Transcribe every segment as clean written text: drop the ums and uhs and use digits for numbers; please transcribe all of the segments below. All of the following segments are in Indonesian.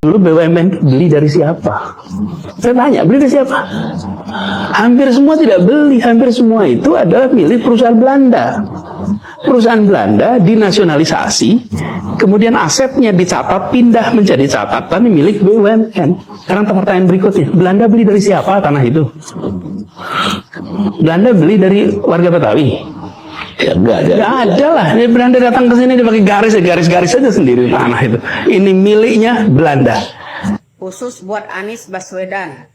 Dulu BUMN beli dari siapa? Saya tanya, beli dari siapa? Hampir semua tidak beli, hampir semua itu adalah milik perusahaan Belanda. Perusahaan Belanda dinasionalisasi, kemudian asetnya dicatat, pindah menjadi catatan milik BUMN. Sekarang pertanyaan berikutnya, Belanda beli dari siapa tanah itu? Belanda beli dari warga Betawi? Ya, enggak ada lah. Ini Belanda datang ke sini dia pakai garis saja sendiri tanah itu. Ini miliknya Belanda. Khusus buat Anies Baswedan.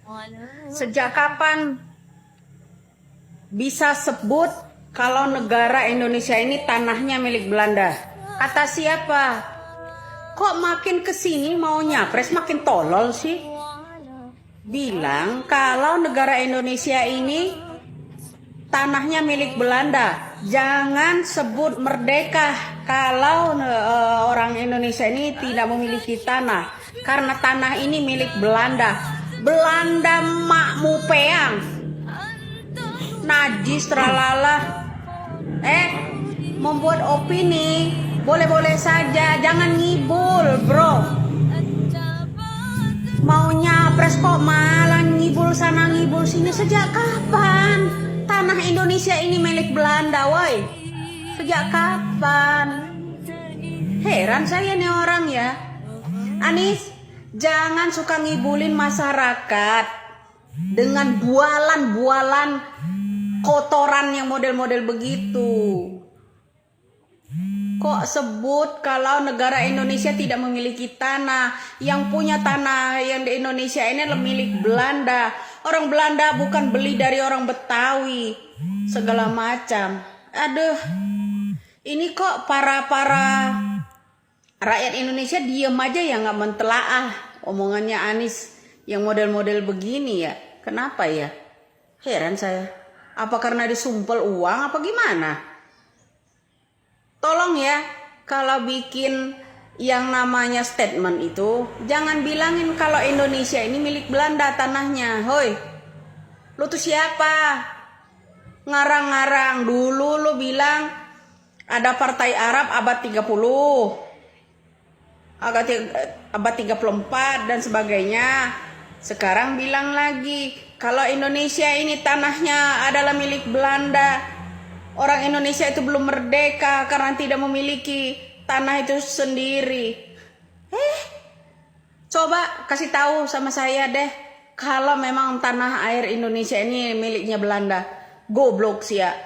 Sejak kapan bisa sebut kalau negara Indonesia ini tanahnya milik Belanda? Kata siapa? Kok makin kesini mau nyapres makin tolol sih? Bilang kalau negara Indonesia ini tanahnya milik Belanda. Jangan sebut merdeka kalau orang Indonesia ini tidak memiliki tanah. Karena tanah ini milik Belanda. Belanda makmu peang. Najis tralala. Membuat opini boleh-boleh saja. Jangan ngibul, bro. Mau nyapres kok malah ngibul sana ngibul sini. Sejak kapan tanah Indonesia ini milik Belanda, woi? Sejak kapan? Heran saya nih orang ya. Anies, jangan suka ngibulin masyarakat dengan bualan-bualan kotoran yang model-model begitu. Kok sebut kalau negara Indonesia tidak memiliki tanah? Yang punya tanah yang di Indonesia ini adalah milik Belanda. Orang Belanda bukan beli dari orang Betawi. Segala macam. Aduh. Ini kok para rakyat Indonesia diem aja ya, nggak mentelaah omongannya Anies yang model-model begini ya. Kenapa ya? Heran saya. Apa karena disumpel uang apa gimana? Tolong ya, kalau bikin yang namanya statement itu, jangan bilangin kalau Indonesia ini milik Belanda tanahnya. Hoi, lu tuh siapa? Ngarang-ngarang. Dulu lu bilang ada Partai Arab abad 30, abad 34 dan sebagainya. Sekarang bilang lagi kalau Indonesia ini tanahnya adalah milik Belanda. Orang Indonesia itu belum merdeka karena tidak memiliki tanah itu sendiri. Coba kasih tahu sama saya deh, kalau memang tanah air Indonesia ini miliknya Belanda. Goblok sih ya.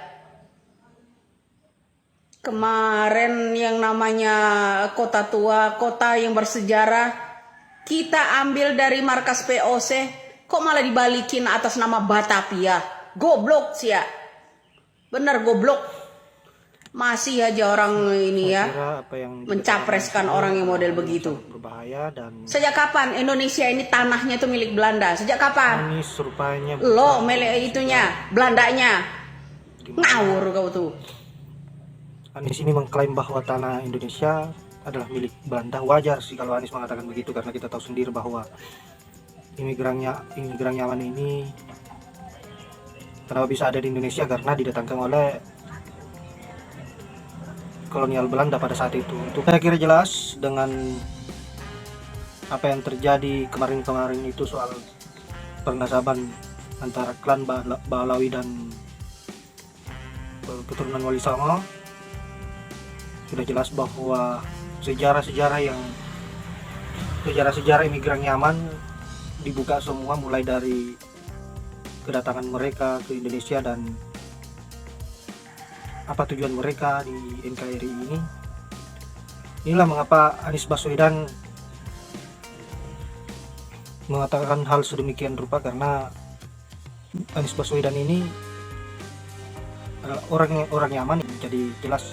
Kemarin yang namanya kota tua, kota yang bersejarah, kita ambil dari markas POC, kok malah dibalikin atas nama Batavia. Goblok sih ya. Bener goblok. Masih aja orang ini ya mencapreskan orang yang model begitu. Berbahaya. Dan sejak kapan Indonesia ini tanahnya itu milik Belanda? Sejak kapan? Anies rupanya lo milik itunya, Belandanya. Ngawur kau tuh. Anies ini mengklaim bahwa tanah Indonesia adalah milik Belanda. Wajar sih kalau Anies mengatakan begitu, karena kita tahu sendiri bahwa imigran nyaman ini kenapa bisa ada di Indonesia, karena didatangkan oleh kolonial Belanda pada saat itu. Untuk saya kira jelas dengan apa yang terjadi kemarin itu soal pernasaban antara klan Balawi dan keturunan Wali Songo, sudah jelas bahwa sejarah imigran nyaman dibuka semua, mulai dari kedatangan mereka ke Indonesia dan apa tujuan mereka di NKRI ini. Inilah mengapa Anies Baswedan mengatakan hal sedemikian rupa, karena Anies Baswedan ini orang nyaman. Jadi jelas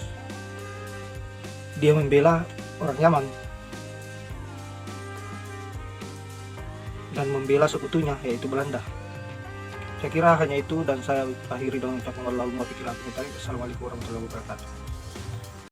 dia membela orang nyaman dan membela sekutunya, yaitu Belanda. Saya kira hanya itu, dan saya akhiri dengan ucapan wassalamualaikum warahmatullahi wabarakatuh.